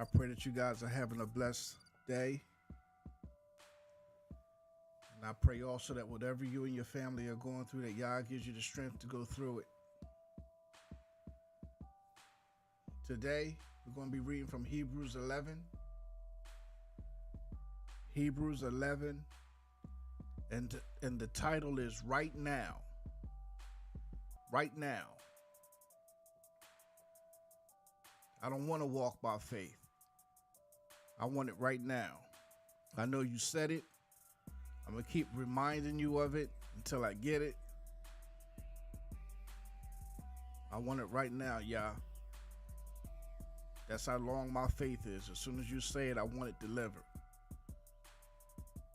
I pray that you guys are having a blessed day. And I pray also that whatever you and your family are going through, that Yah gives you the strength to go through it. Today, we're going to be reading from Hebrews 11. Hebrews 11. And the title is Right Now. Right now. I don't want to walk by faith. I want it right now. I know you said it. I'm going to keep reminding you of it until I get it. I want it right now, Yah. That's how long my faith is. As soon as you say it, I want it delivered.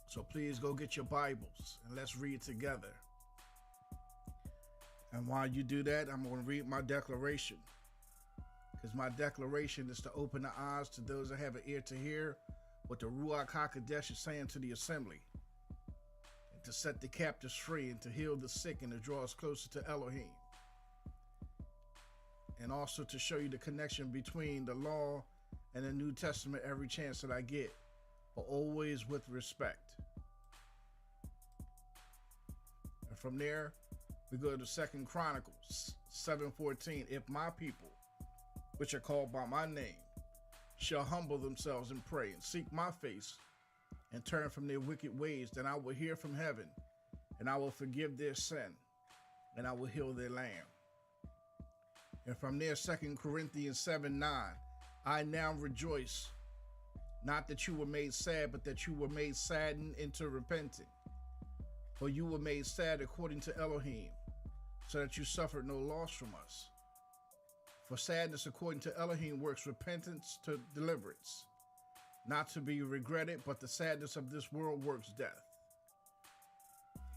So please go get your Bibles and let's read together. And while you do that, I'm going to read my declaration. Because my declaration is to open the eyes to those that have an ear to hear what the Ruach HaKodesh is saying to the assembly. And to set the captives free and to heal the sick and to draw us closer to Elohim. And also to show you the connection between the law and the New Testament every chance that I get. But always with respect. And from there, we go to 2 Chronicles 7:14. If my people, which are called by my name, shall humble themselves and pray and seek my face and turn from their wicked ways, then I will hear from heaven and I will forgive their sin and I will heal their land. And from there, 2 Corinthians 7:9, I now rejoice, not that you were made sad, but that you were made saddened into repenting. For you were made sad according to Elohim, so that you suffered no loss from us. For sadness according to Elohim works repentance to deliverance, not to be regretted, but the sadness of this world works death.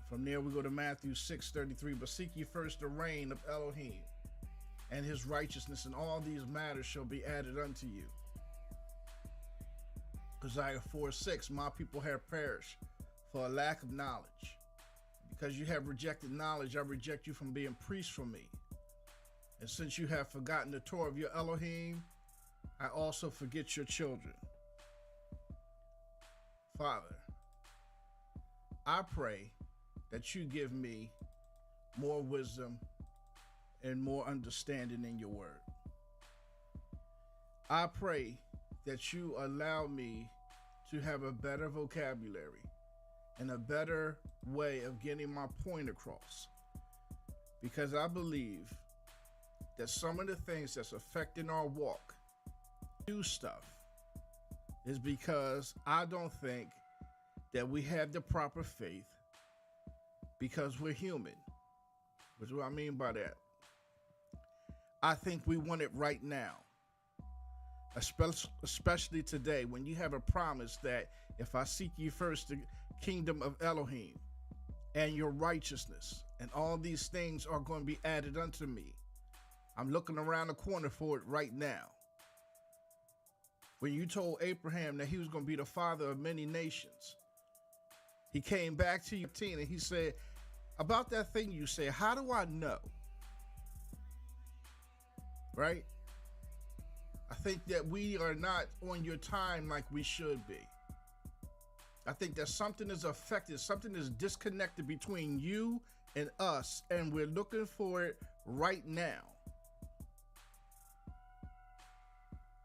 From there we go to Matthew 6:33, but seek ye first the reign of Elohim and his righteousness, and all these matters shall be added unto you. Isaiah 4:6, my people have perished for a lack of knowledge. Because you have rejected knowledge, I reject you from being priests for me. And since you have forgotten the Torah of your Elohim, I also forget your children. Father, I pray that you give me more wisdom and more understanding in your word. I pray that you allow me to have a better vocabulary and a better way of getting my point across. Because I believe that some of the things that's affecting our walk, do stuff, is because I don't think that we have the proper faith because we're human. What do I mean by that? I think we want it right now. Especially today, when you have a promise that if I seek ye first the kingdom of Elohim and your righteousness, and all these things are going to be added unto me. I'm looking around the corner for it right now. When you told Abraham that he was going to be the father of many nations, he came back to you, and he said, about that thing you said, how do I know? Right? I think that we are not on your time like we should be. I think that something is affected, something is disconnected between you and us, and we're looking for it right now.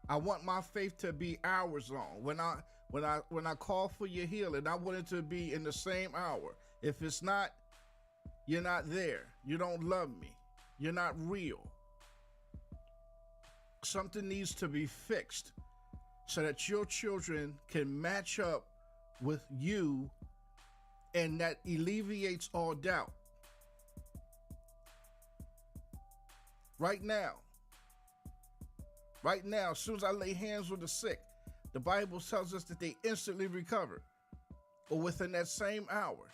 I want my faith to be hours long. When I call for your healing, I want it to be in the same hour. If it's not, you're not there. You don't love me. You're not real. Something needs to be fixed so that your children can match up with you, and that alleviates all doubt. Right now, as soon as I lay hands on the sick, the Bible tells us that they instantly recover, or within that same hour.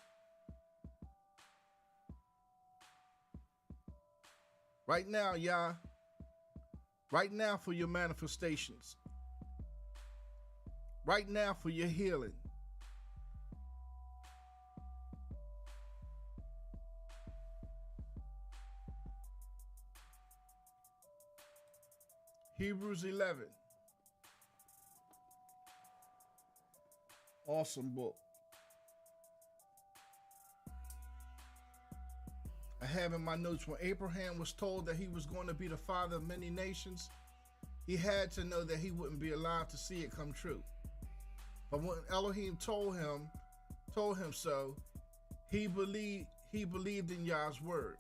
Right now, Yah. Right now for your manifestations. Right now for your healing. Hebrews 11. Awesome book. I have in my notes when Abraham was told that he was going to be the father of many nations, he had to know that he wouldn't be alive to see it come true. But when Elohim told him so, he believed in Yah's word.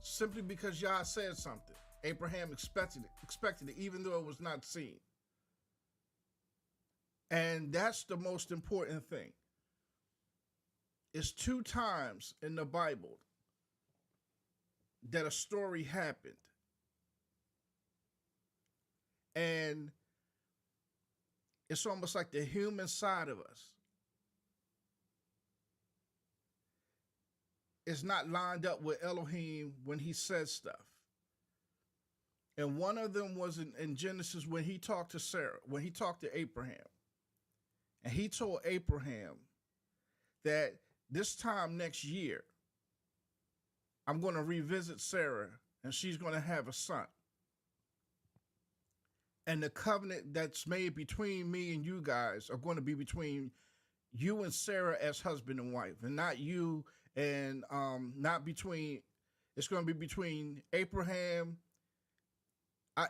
Simply because Yah said something, Abraham expected it, even though it was not seen. And that's the most important thing. It's 2 times in the Bible that a story happened. And it's almost like the human side of us is not lined up with Elohim when he says stuff. And one of them was in Genesis when he talked to Sarah, when he talked to Abraham. And he told Abraham that this time next year, I'm going to revisit Sarah and she's going to have a son. And the covenant that's made between me and you guys are going to be between you and Sarah as husband and wife, and not you and not between, it's going to be between Abraham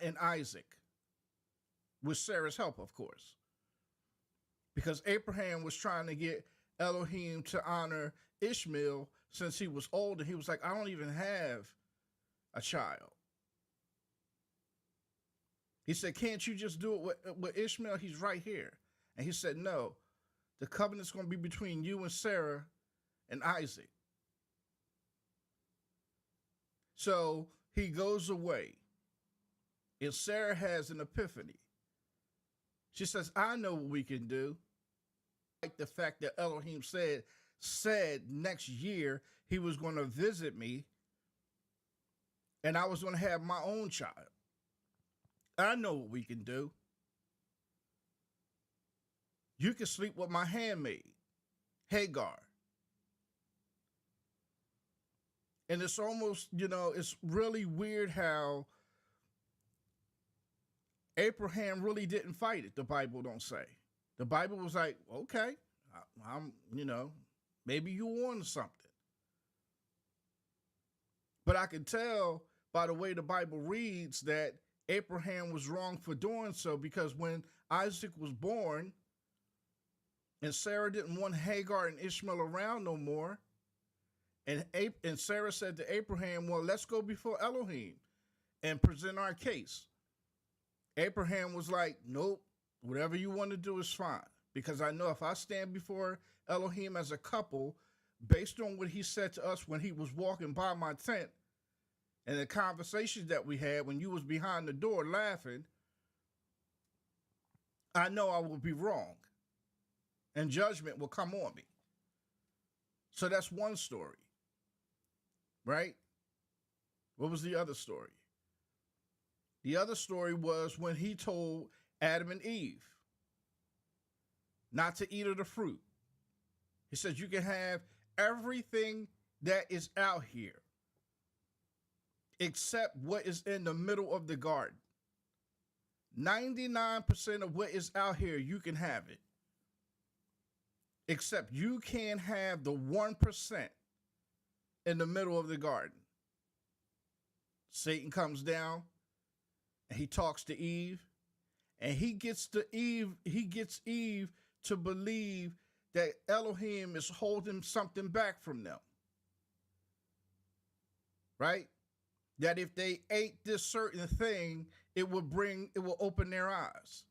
and Isaac, with Sarah's help, of course. Because Abraham was trying to get Elohim to honor Ishmael since he was old, and he was like, I don't even have a child. He said, can't you just do it with Ishmael? He's right here. And he said, no, the covenant's going to be between you and Sarah and Isaac. So he goes away, and Sarah has an epiphany. She says, I know what we can do. Like the fact that Elohim said next year he was going to visit me and I was going to have my own child. I know what we can do. You can sleep with my handmaid, Hagar. And it's almost, it's really weird how Abraham really didn't fight it, the Bible don't say. The Bible was like, okay, I'm, maybe you on something. But I can tell by the way the Bible reads that Abraham was wrong for doing so, because when Isaac was born and Sarah didn't want Hagar and Ishmael around no more, and Sarah said to Abraham, well, let's go before Elohim and present our case. Abraham was like, nope, whatever you want to do is fine. Because I know if I stand before Elohim as a couple, based on what he said to us when he was walking by my tent and the conversations that we had when you was behind the door laughing, I know I will be wrong and judgment will come on me. So that's one story, right? What was the other story? The other story was when he told Adam and Eve not to eat of the fruit. He says you can have everything that is out here except what is in the middle of the garden. 99% of what is out here, you can have it. Except you can't have the 1% in the middle of the garden. Satan comes down and he talks to Eve, and he gets Eve to believe that Elohim is holding something back from them. Right? That if they ate this certain thing, it will open their eyes.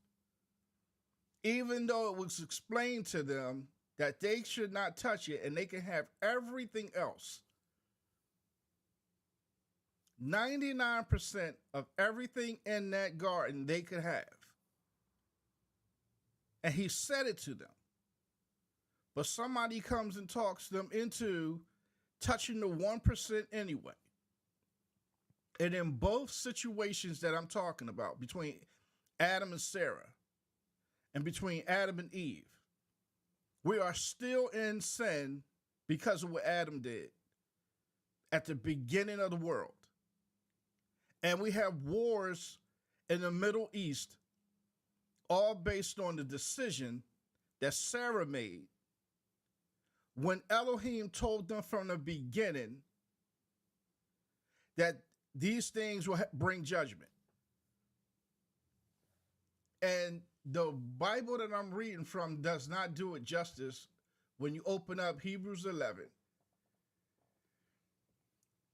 Even though it was explained to them that they should not touch it and they can have everything else. 99% of everything in that garden they could have. And he said it to them. But somebody comes and talks them into touching the 1% anyway. And in both situations that I'm talking about, between Adam and Sarah and between Adam and Eve, we are still in sin because of what Adam did at the beginning of the world. And we have wars in the Middle East, all based on the decision that Sarah made when Elohim told them from the beginning that these things will bring judgment. And the Bible that I'm reading from does not do it justice. When you open up Hebrews 11,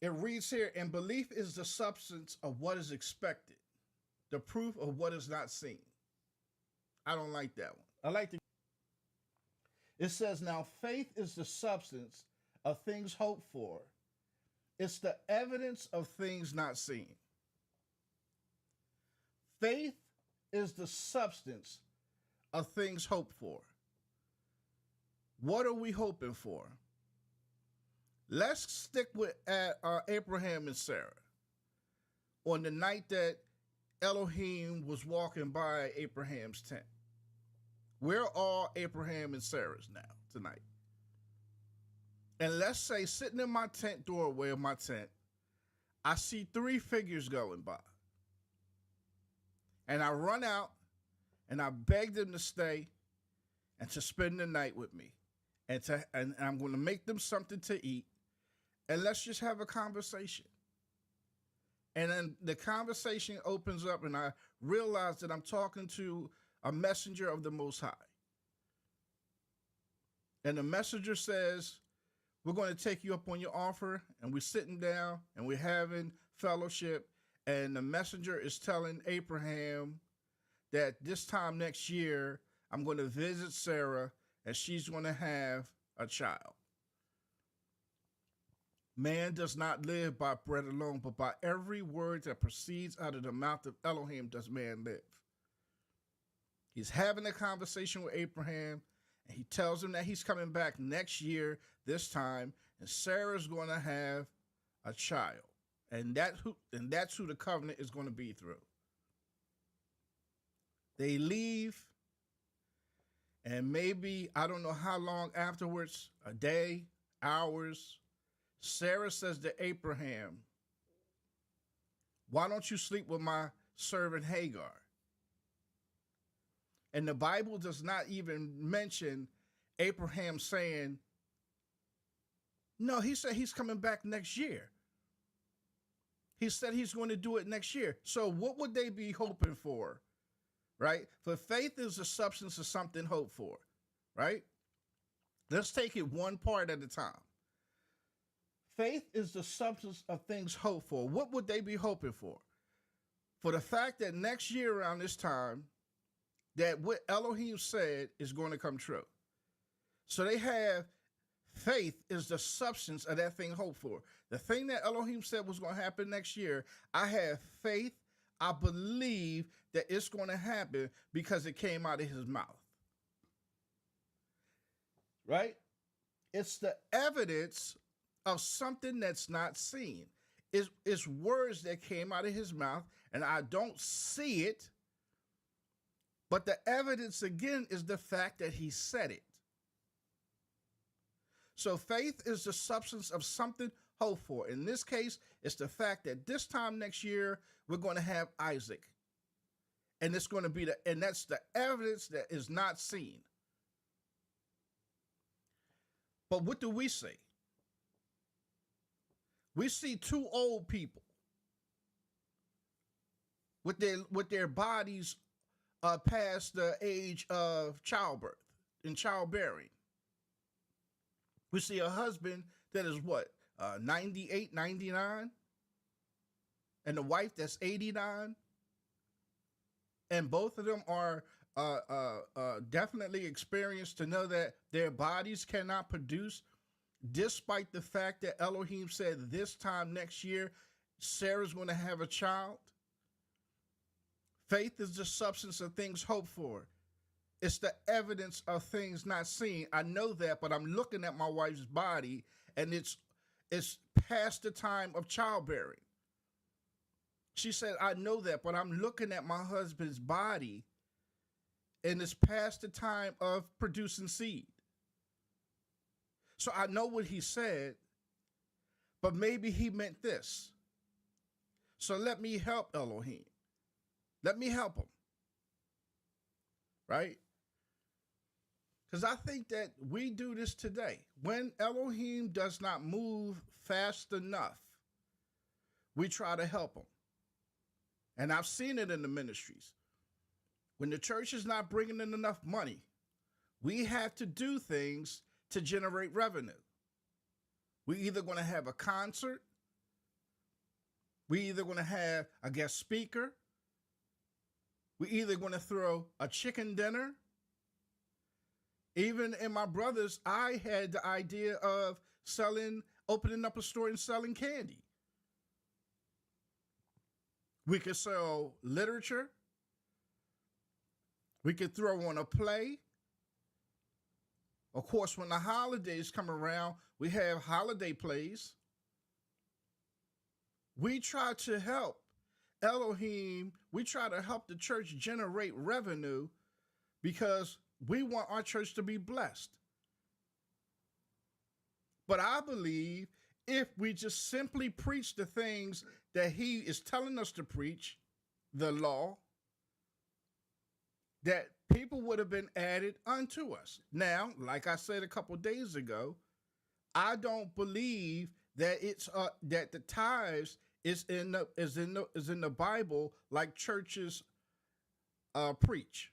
it reads here, and belief is the substance of what is expected, the proof of what is not seen. I don't like that one. I like the. It says, now faith is the substance of things hoped for. It's the evidence of things not seen. Faith is the substance of things hoped for. What are we hoping for? Let's stick with Abraham and Sarah. On the night that Elohim was walking by Abraham's tent. Where are Abraham and Sarah's now tonight? And let's say sitting in my tent doorway of my tent, I see three figures going by. And I run out and I beg them to stay and to spend the night with me. And I'm going to make them something to eat. And let's just have a conversation. And then the conversation opens up and I realize that I'm talking to a messenger of the Most High. And the messenger says, we're going to take you up on your offer, and we're sitting down and we're having fellowship. And the messenger is telling Abraham that this time next year, I'm going to visit Sarah and she's going to have a child. Man does not live by bread alone, but by every word that proceeds out of the mouth of Elohim does man live. He's having a conversation with Abraham, and he tells him that he's coming back next year, this time, and Sarah's going to have a child. And that's who the covenant is going to be through. They leave, and maybe, I don't know how long afterwards, a day, hours, Sarah says to Abraham, why don't you sleep with my servant Hagar? And the Bible does not even mention Abraham saying, no, he said he's coming back next year. He said he's going to do it next year. So what would they be hoping for, right? For faith is the substance of something hoped for, right? Let's take it one part at a time. Faith is the substance of things hoped for. What would they be hoping for? For the fact that next year around this time, that what Elohim said is going to come true. So they have faith is the substance of that thing hoped for. The thing that Elohim said was going to happen next year, I have faith. I believe that it's going to happen because it came out of his mouth. Right? It's the evidence of something that's not seen. It's words that came out of his mouth, and I don't see it. But the evidence, again, is the fact that he said it. So faith is the substance of something hoped for. In this case, it's the fact that this time next year, we're going to have Isaac. And it's going to be and that's the evidence that is not seen. But what do we see? We see two old people with their bodies past the age of childbirth and childbearing. We see a husband that is what, 98, 99? And a wife that's 89? And both of them are definitely experienced to know that their bodies cannot produce, despite the fact that Elohim said this time next year, Sarah's going to have a child. Faith is the substance of things hoped for. It's the evidence of things not seen. I know that, but I'm looking at my wife's body, and it's past the time of childbearing. She said, I know that, but I'm looking at my husband's body, and it's past the time of producing seed. So I know what he said, but maybe he meant this. So let me help Elohim. Let me help him. Right? Because I think that we do this today. When Elohim does not move fast enough, we try to help him. And I've seen it in the ministries. When the church is not bringing in enough money, we have to do things to generate revenue. We're either going to have a concert, we're either going to have a guest speaker, we're either going to throw a chicken dinner. Even in my brothers, I had the idea of opening up a store and selling candy. We could sell literature. We could throw on a play. Of course, when the holidays come around, we have holiday plays. We try to help Elohim. We try to help the church generate revenue because we want our church to be blessed. But I believe if we just simply preach the things that he is telling us to preach, the law, that people would have been added unto us. Now, like I said a couple days ago, I don't believe that it's that the tithes is in the Bible like churches preach.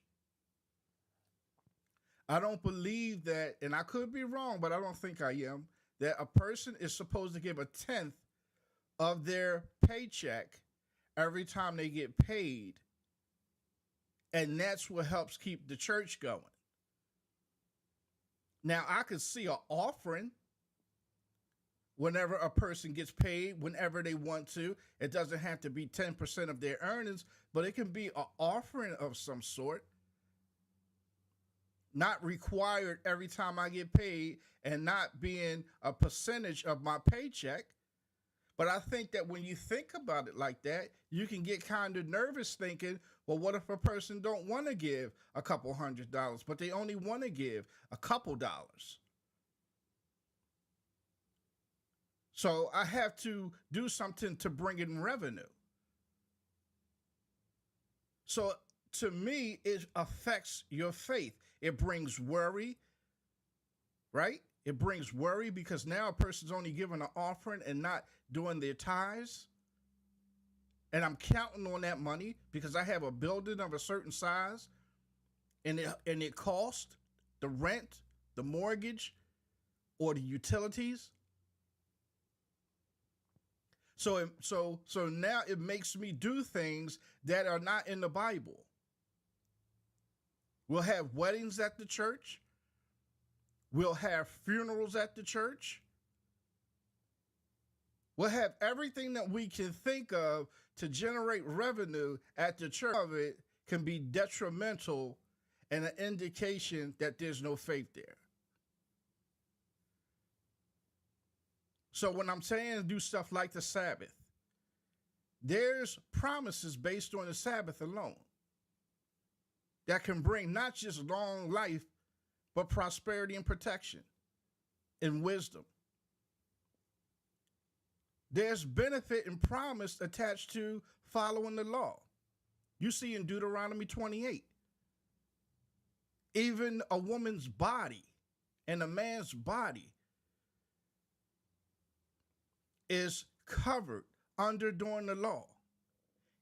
I don't believe that, and I could be wrong, but I don't think I am, that a person is supposed to give a tenth of their paycheck every time they get paid. And that's what helps keep the church going. Now, I could see an offering whenever a person gets paid, whenever they want to. It doesn't have to be 10% of their earnings, but it can be an offering of some sort. Not required every time I get paid and not being a percentage of my paycheck. But I think that when you think about it like that, you can get kind of nervous thinking, well, what if a person don't want to give a couple $100, but they only want to give a couple dollars? So I have to do something to bring in revenue. So to me, it affects your faith. It brings worry, right? It brings worry because now a person's only giving an offering and not doing their tithes. And I'm counting on that money because I have a building of a certain size and it costs the rent, the mortgage, or the utilities. So now it makes me do things that are not in the Bible. We'll have weddings at the church. We'll have funerals at the church. We'll have everything that we can think of to generate revenue at the church. Of it can be detrimental and an indication that there's no faith there. So when I'm saying do stuff like the Sabbath, there's promises based on the Sabbath alone that can bring not just long life, but prosperity and protection and wisdom. There's benefit and promise attached to following the law. You see in Deuteronomy 28, even a woman's body and a man's body is covered under doing the law.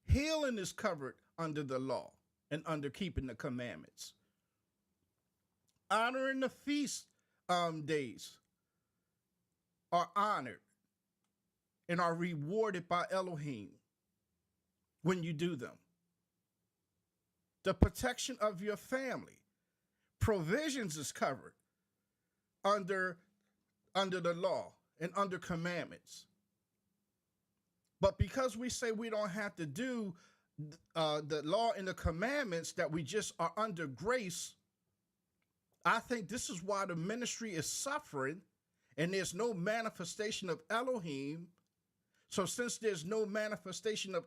Healing is covered under the law and under keeping the commandments. Honoring the feast days are honored and are rewarded by Elohim when you do them. The protection of your family, provisions is covered under the law and under commandments. But because we say we don't have to do the law and the commandments, that we just are under grace, I think this is why the ministry is suffering and there's no manifestation of Elohim. So since there's no manifestation of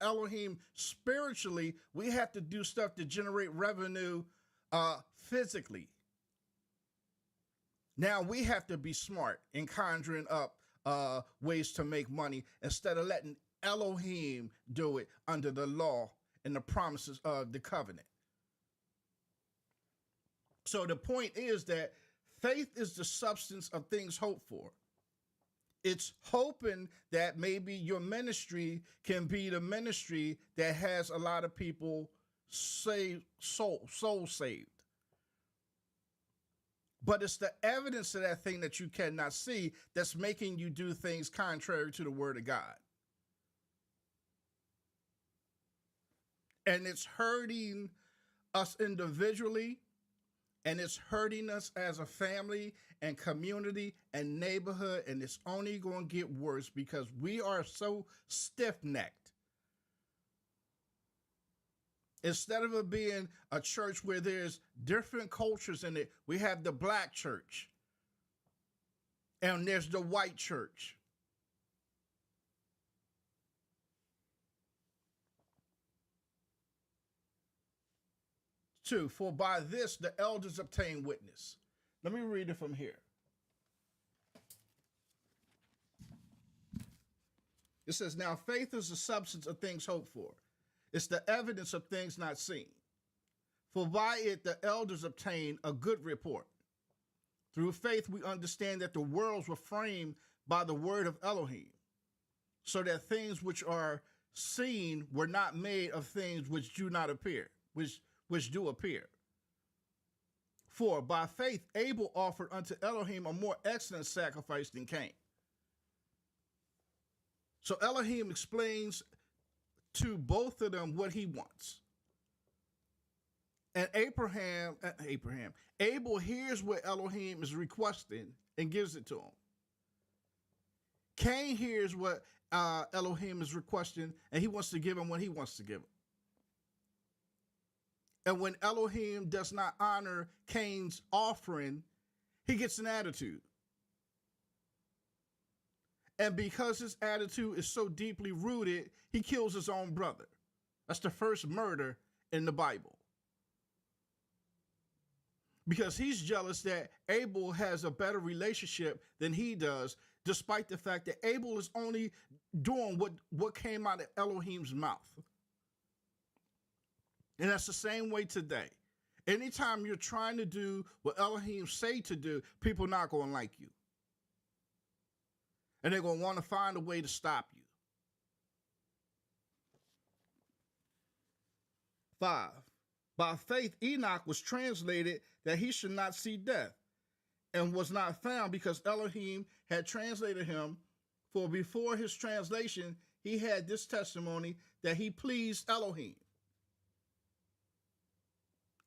Elohim spiritually, we have to do stuff to generate revenue physically. Now we have to be smart in conjuring up ways to make money instead of letting Elohim do it under the law and the promises of the covenant. So the point is that faith is the substance of things hoped for. It's hoping that maybe your ministry can be the ministry that has a lot of people saved, soul saved. But it's the evidence of that thing that you cannot see that's making you do things contrary to the word of God. And it's hurting us individually, and it's hurting us as a family and community and neighborhood, and it's only going to get worse because we are so stiff-necked. Instead of it being a church where there's different cultures in it, we have the black church and there's the white church. Two, for by this the elders obtain witness. Let me read it from here. It says, now faith is the substance of things hoped for. It's the evidence of things not seen. For by it the elders obtain a good report. Through faith we understand that the worlds were framed by the word of Elohim, so that things which are seen were not made of things which do not appear, which do appear. For by faith Abel offered unto Elohim a more excellent sacrifice than Cain. So Elohim explains to both of them what he wants. And Abel hears what Elohim is requesting and gives it to him. Cain hears what Elohim is requesting, and he wants to give him what he wants to give him. And when Elohim does not honor Cain's offering, he gets an attitude. And because his attitude is so deeply rooted, he kills his own brother. That's the first murder in the Bible. Because he's jealous that Abel has a better relationship than he does, despite the fact that Abel is only doing what came out of Elohim's mouth. And that's the same way today. Anytime you're trying to do what Elohim say to do, people are not going to like you. And they're going to want to find a way to stop you. 5. By faith, Enoch was translated that he should not see death, and was not found because Elohim had translated him. For before his translation, he had this testimony that he pleased Elohim.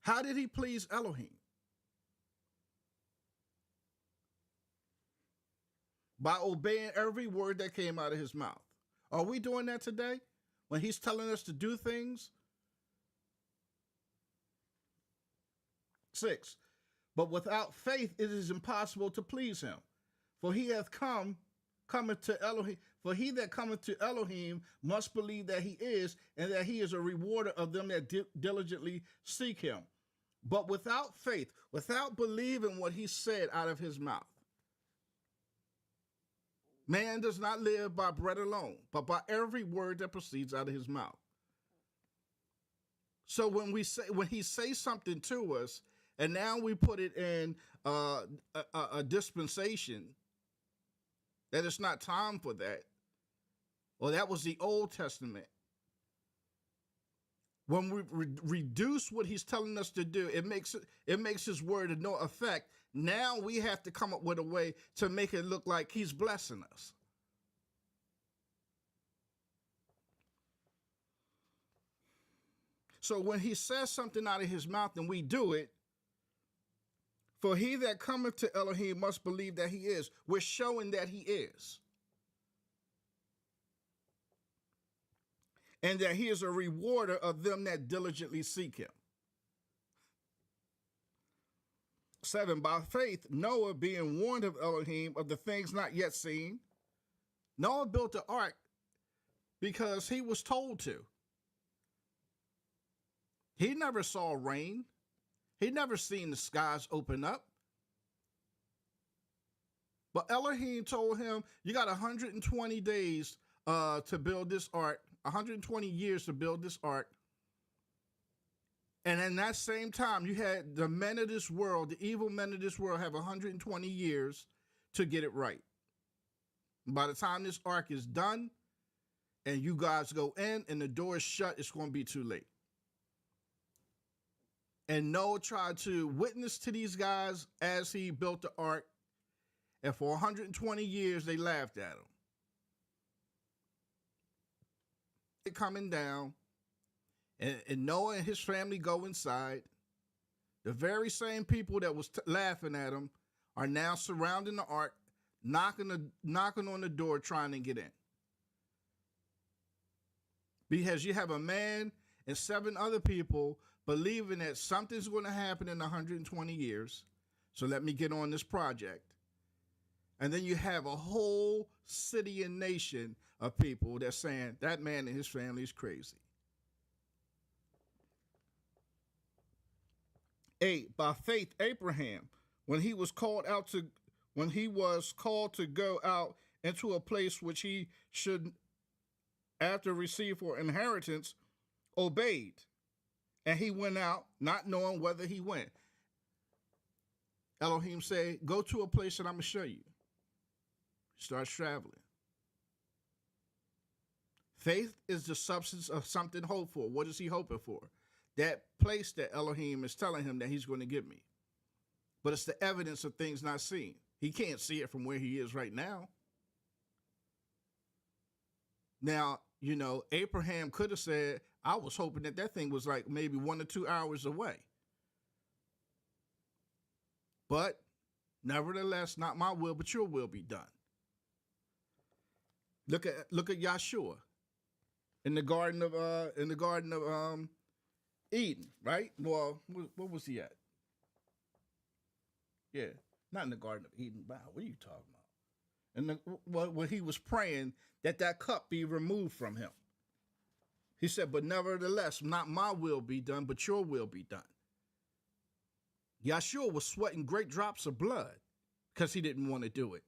How did he please Elohim? By obeying every word that came out of his mouth. Are we doing that today? When he's telling us to do things? 6. But without faith it is impossible to please him. For he hath cometh to Elohim. For he that cometh to Elohim must believe that he is, and that he is a rewarder of them that diligently seek him. But without faith, without believing what he said out of his mouth, man does not live by bread alone, but by every word that proceeds out of his mouth. So when he says something to us, and now we put it in a dispensation, that it's not time for that, well, that was the Old Testament. When we reduce what he's telling us to do, it makes his word of no effect. Now we have to come up with a way to make it look like he's blessing us. So when he says something out of his mouth and we do it, for he that cometh to Elohim must believe that he is. We're showing that he is. And that he is a rewarder of them that diligently seek him. 7. By faith, Noah, being warned of Elohim of the things not yet seen, Noah built the ark because he was told to. He never saw rain. He never seen the skies open up. But Elohim told him, you got 120 days to build this ark, 120 years to build this ark. And in that same time, you had the men of this world, the evil men of this world, have 120 years to get it right. By the time this ark is done and you guys go in and the door is shut, it's going to be too late. And Noah tried to witness to these guys as he built the ark. And for 120 years, they laughed at him. It coming down. And Noah and his family go inside. The very same people that was laughing at him are now surrounding the ark, knocking on the door, trying to get in. Because you have a man and 7 other people believing that something's going to happen in 120 years. So let me get on this project. And then you have a whole city and nation of people that's saying that man and his family is crazy. 8, by faith, Abraham, when he was called to go out into a place which he should after receive for inheritance, obeyed. And he went out, not knowing whether he went. Elohim said, go to a place that I'm going to show you. He starts traveling. Faith is the substance of something hoped for. What is he hoping for? That place that Elohim is telling him that he's going to give me. But it's the evidence of things not seen. He can't see it from where he is right now. Now, you know, Abraham could have said, I was hoping that that thing was like maybe 1 or 2 hours away. But nevertheless, not my will, but your will be done. Look at Yahshua in the garden of Eden, right? Well, what was he at? Yeah, not in the Garden of Eden. Wow, what are you talking about? And when he was praying that cup be removed from him, he said, but nevertheless, not my will be done, but your will be done. Yahshua was sweating great drops of blood because he didn't want to do it.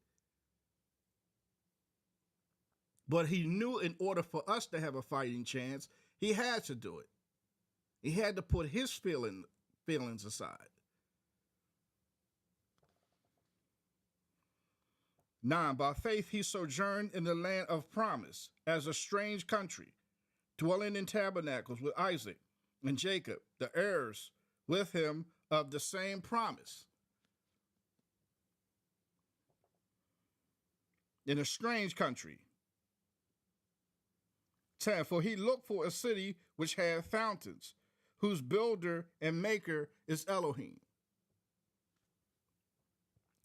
But he knew in order for us to have a fighting chance, he had to do it. He had to put his feelings aside. 9, by faith he sojourned in the land of promise as a strange country, dwelling in tabernacles with Isaac and Jacob, the heirs with him of the same promise. In a strange country. 10, for he looked for a city which had fountains, whose builder and maker is Elohim.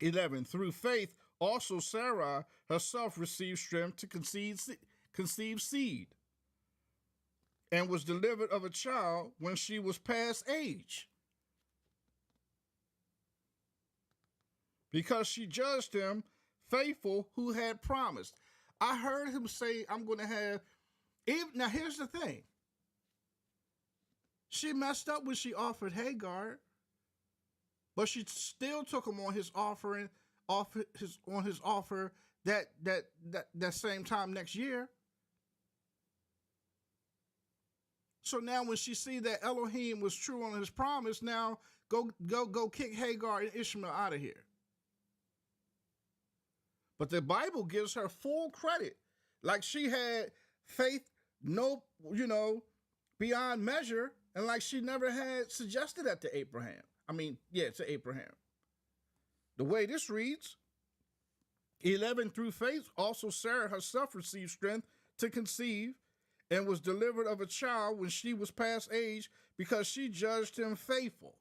11, through faith also Sarah herself received strength to conceive seed, and was delivered of a child when she was past age, because she judged him faithful who had promised. I heard him say, I'm going to have... Now, here's the thing. She messed up when she offered Hagar, but she still took him on his offering, on his offer that same time next year. So now when she see that Elohim was true on his promise, now go kick Hagar and Ishmael out of here. But the Bible gives her full credit. Like she had faith, beyond measure, and like she never had suggested that to Abraham. To Abraham. The way this reads, 11, through faith, also Sarah herself received strength to conceive and was delivered of a child when she was past age because she judged him faithful.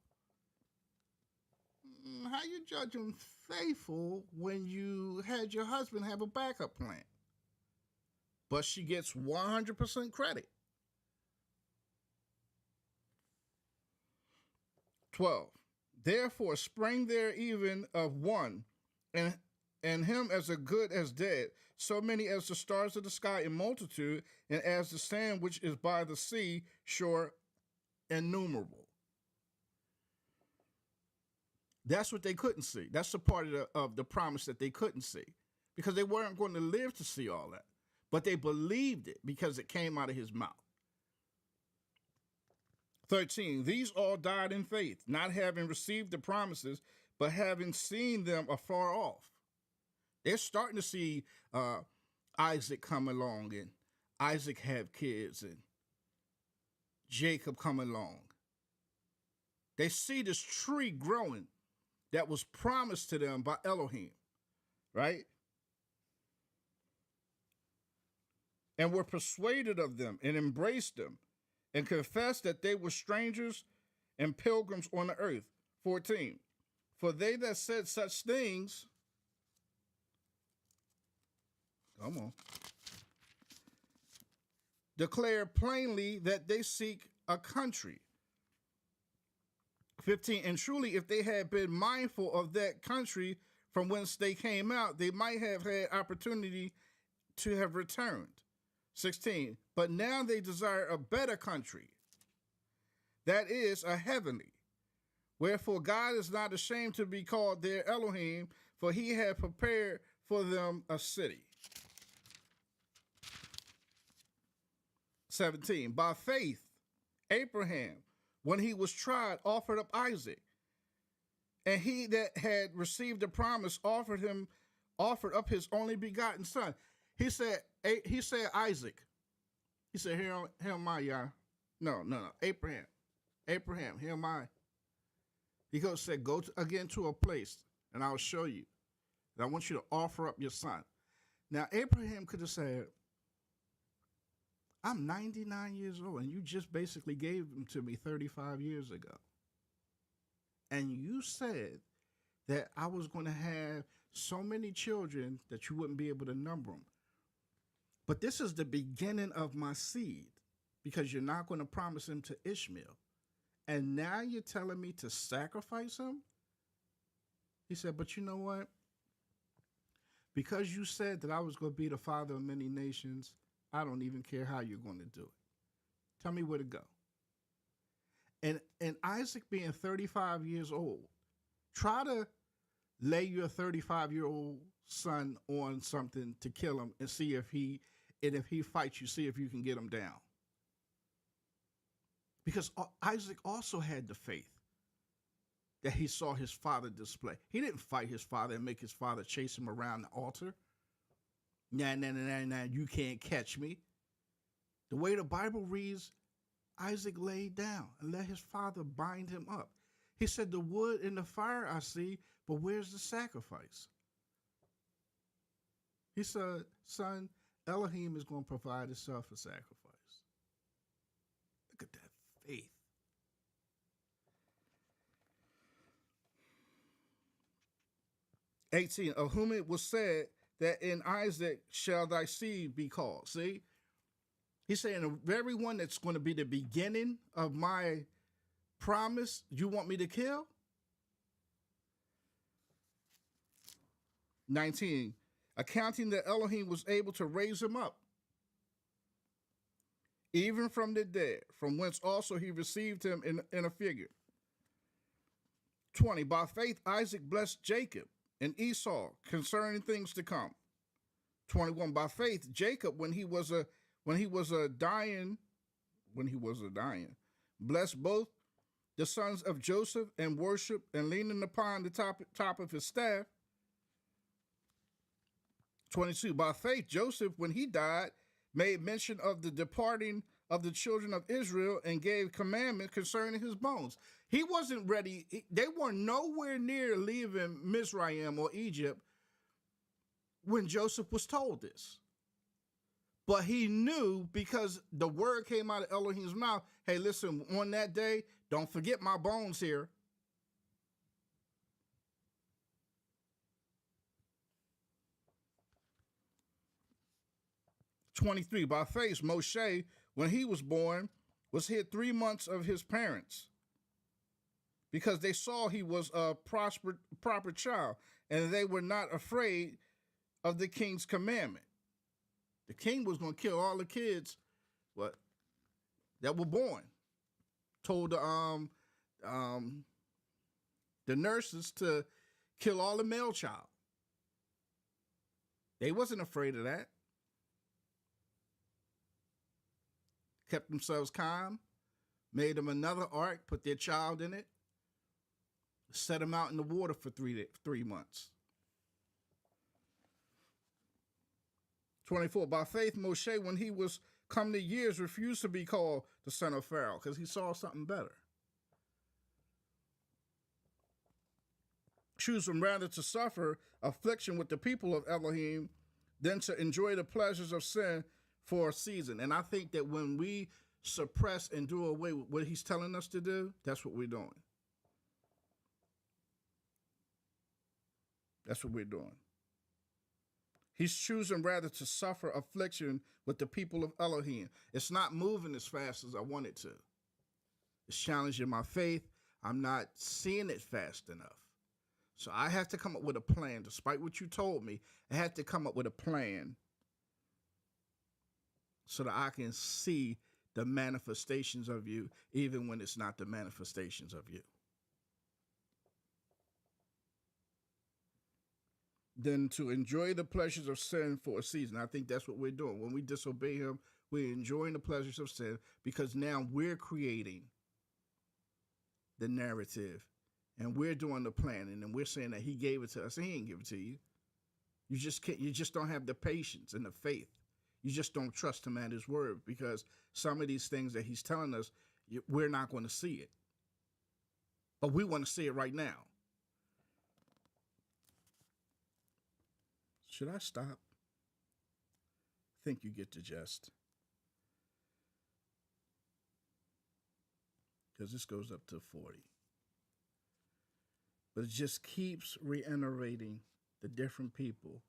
How you judge him faithful when you had your husband have a backup plan? But she gets 100% credit. 12, therefore sprang there even of one, and him as a good as dead, so many as the stars of the sky in multitude, and as the sand which is by the sea shore innumerable. That's what they couldn't see. That's the part of the promise that they couldn't see, because they weren't going to live to see all that. But they believed it because it came out of his mouth. 13, these all died in faith, not having received the promises, but having seen them afar off. They're starting to see Isaac come along, and Isaac have kids, and Jacob come along. They see this tree growing that was promised to them by Elohim, right? And were persuaded of them and embraced them and confessed that they were strangers and pilgrims on the earth. 14, for they that said such things, come on, declare plainly that they seek a country. 15, and truly if they had been mindful of that country from whence they came out, they might have had opportunity to have returned. 16, but now they desire a better country, that is, a heavenly. Wherefore God is not ashamed to be called their Elohim, for he had prepared for them a city. 17, by faith, Abraham, when he was tried, offered up Isaac. And he that had received the promise offered up his only begotten son. He said Isaac. He said, here am I, y'all. No. Abraham, here am I. He said, go again to a place, and I'll show you. And I want you to offer up your son. Now, Abraham could have said, I'm 99 years old, and you just basically gave him to me 35 years ago. And you said that I was going to have so many children that you wouldn't be able to number them. But this is the beginning of my seed, because you're not going to promise him to Ishmael. And now you're telling me to sacrifice him? He said, but you know what? Because you said that I was going to be the father of many nations, I don't even care how you're going to do it. Tell me where to go. And Isaac being 35 years old, try to lay your 35-year-old son on something to kill him and see if he fights you, see if you can get him down. Because Isaac also had the faith that he saw his father display. He didn't fight his father and make his father chase him around the altar. Nah, you can't catch me. The way the Bible reads, Isaac laid down and let his father bind him up. He said, the wood and the fire I see, but where's the sacrifice? He said, son, Elohim is going to provide himself a sacrifice. Look at that faith. "18, of whom it was said that in Isaac shall thy seed be called." See? He's saying the very one that's going to be the beginning of my promise, you want me to kill? 19, accounting that Elohim was able to raise him up, even from the dead, from whence also he received him in a figure. 20, by faith Isaac blessed Jacob and Esau concerning things to come. 21, by faith Jacob, when he was dying, blessed both the sons of Joseph and worshiped and leaning upon the top of his staff. 22, by faith Joseph, when he died, made mention of the departing of the children of Israel and gave commandment concerning his bones. He wasn't ready. They were nowhere near leaving Mizraim or Egypt when Joseph was told this. But he knew, because the word came out of Elohim's mouth, hey, listen, on that day, don't forget my bones here. "23, by faith Moshe, when he was born, was hid 3 months of his parents, because they saw he was a proper child, and they were not afraid of the king's commandment." The king was going to kill all the kids that were born. Told the nurses to kill all the male child. They wasn't afraid of that. Kept themselves calm, made them another ark, put their child in it, set them out in the water for 3 months. 24. By faith, Moshe, when he was come to years, refused to be called the son of Pharaoh because he saw something better. Choosing rather to suffer affliction with the people of Elohim than to enjoy the pleasures of sin for a season. And I think that when we suppress and do away with what he's telling us to do, that's what we're doing. That's what we're doing. He's choosing rather to suffer affliction with the people of Elohim. It's not moving as fast as I want it to. It's challenging my faith. I'm not seeing it fast enough. So I have to come up with a plan. Despite what you told me, I had to come up with a plan so that I can see the manifestations of you, even when it's not the manifestations of you. Than to enjoy the pleasures of sin for a season. I think that's what we're doing. When we disobey him, we're enjoying the pleasures of sin because now we're creating the narrative and we're doing the planning and we're saying that he gave it to us. He ain't give it to you. You just can't, you just don't have the patience and the faith. You just don't trust him at his word because some of these things that he's telling us, we're not going to see it. But we want to see it right now. Should I stop? I think you get the gist. Because this goes up to 40. But it just keeps reiterating the different people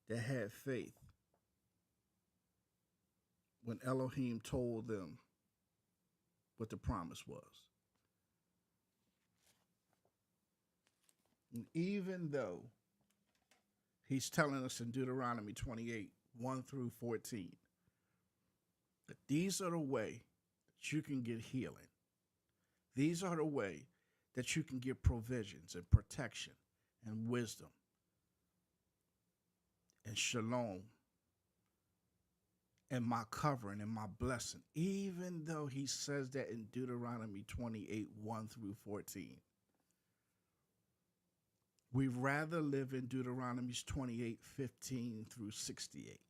that had faith when Elohim told them what the promise was. And even though he's telling us in Deuteronomy 28, 1 through 14, that these are the way that you can get healing. These are the way that you can get provisions and protection and wisdom and shalom and my covering and my blessing, even though he says that in Deuteronomy 28, 1 through 14. We'd rather live in Deuteronomy 28, 15 through 68.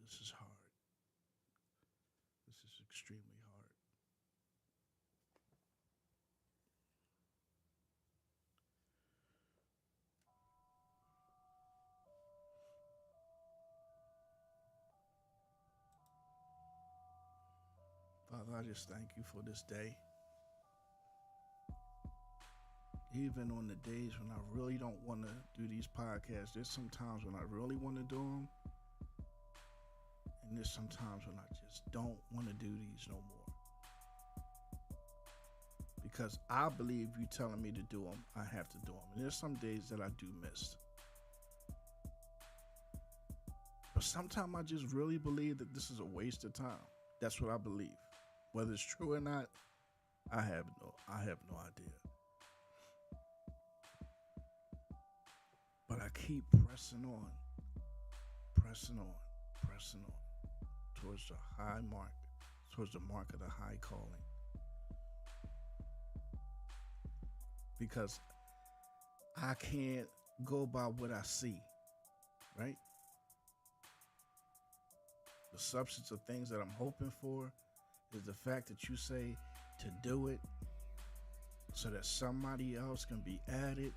This is hard. This is extremely hard. Father, I just thank you for this day. Even on the days when I really don't want to do these podcasts, there's some times when I really want to do them. And there's some times when I just don't want to do these no more. Because I believe you telling me to do them, I have to do them. And there's some days that I do miss. But sometimes I just really believe that this is a waste of time. That's what I believe. Whether it's true or not, I have no idea. But I keep pressing on towards the high mark, towards the mark of the high calling. Because I can't go by what I see, right? The substance of things that I'm hoping for is the fact that you say to do it so that somebody else can be added.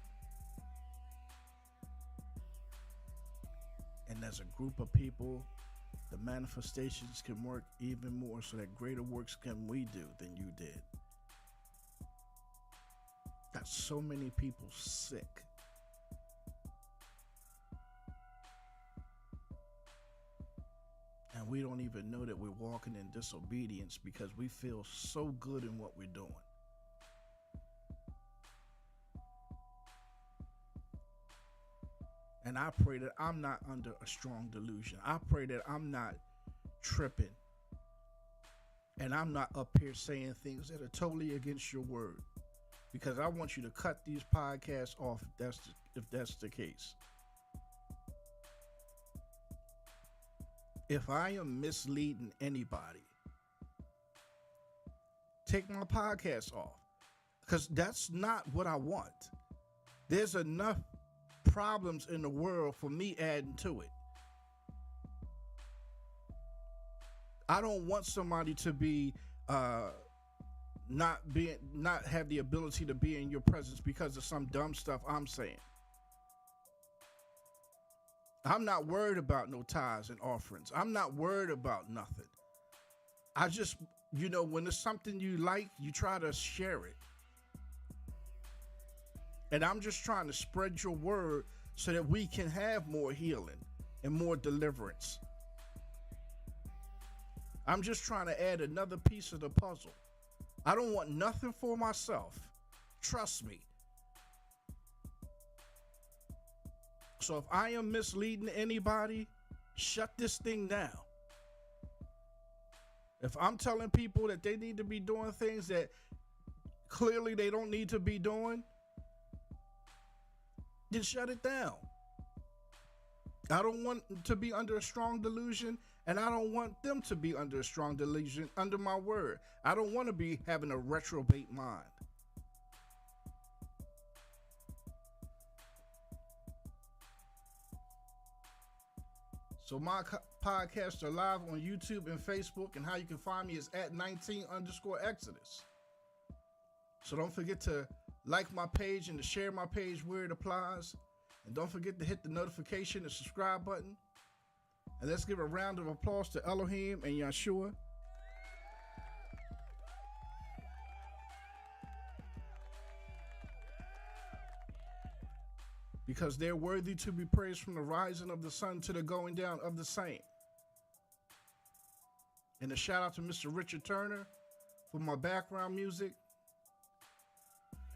And as a group of people, the manifestations can work even more so that greater works can we do than you did. Got so many people sick. And we don't even know that we're walking in disobedience because we feel so good in what we're doing. And I pray that I'm not under a strong delusion. I pray that I'm not tripping. And I'm not up here saying things that are totally against your word. because I want you to cut these podcasts off if that's the case. If I am misleading anybody, take my podcast off, because that's not what I want. There's enough problems in the world for me adding to it. I don't want somebody to be not have the ability to be in your presence because of some dumb stuff I'm saying. I'm not worried about no tithes and offerings. I'm not worried about nothing. I just, when it's something you like, you try to share it. And I'm just trying to spread your word so that we can have more healing and more deliverance. I'm just trying to add another piece of the puzzle. I don't want nothing for myself. Trust me. So if I am misleading anybody, shut this thing down. If I'm telling people that they need to be doing things that clearly they don't need to be doing, then shut it down. I don't want to be under a strong delusion, and I don't want them to be under a strong delusion under my word. I don't want to be having a reprobate mind. So my podcasts are live on YouTube and Facebook, and how you can find me is at 19_Exodus. So don't forget to like my page and to share my page where it applies. And don't forget to hit the notification and subscribe button. And let's give a round of applause to Elohim and Yeshua. Because they're worthy to be praised from the rising of the sun to the going down of the same. And a shout out to Mr. Richard Turner for my background music.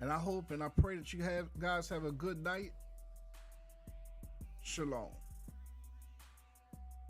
And I hope and I pray that you guys have a good night. Shalom.